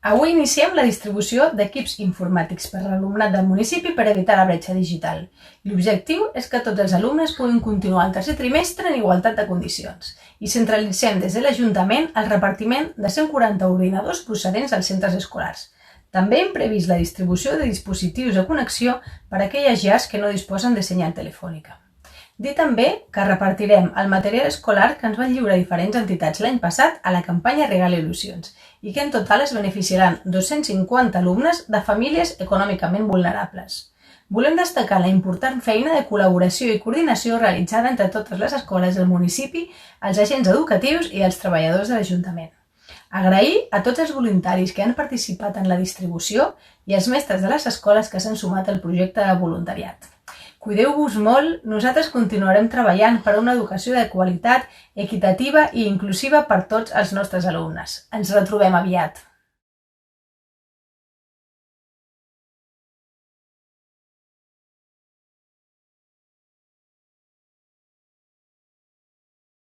Avui iniciem la distribució d'equips informàtics per a l'alumnat del municipi per evitar la bretxa digital. L'objectiu és que tots els alumnes puguin continuar el tercer trimestre en igualtat de condicions i centralitzem des de l'Ajuntament el repartiment de 140 ordinadors procedents dels centres escolars. També hem previst la distribució de dispositius de connexió per a aquelles llars que no disposen de senyal telefònica. Dir també que repartirem el material escolar que ens van lliurar diferents entitats l'any passat a la campanya Regala Il·lusions i que en total es beneficiaran 250 alumnes de famílies econòmicament vulnerables. Volem destacar la important feina de col·laboració i coordinació realitzada entre totes les escoles del municipi, els agents educatius i els treballadors de l'Ajuntament. Agrair a tots els voluntaris que han participat en la distribució i als mestres de les escoles que s'han sumat al projecte de voluntariat. Cuideu-vos molt, nosaltres continuarem treballant per a una educació de qualitat, equitativa i inclusiva per tots els nostres alumnes. Ens retrobem aviat!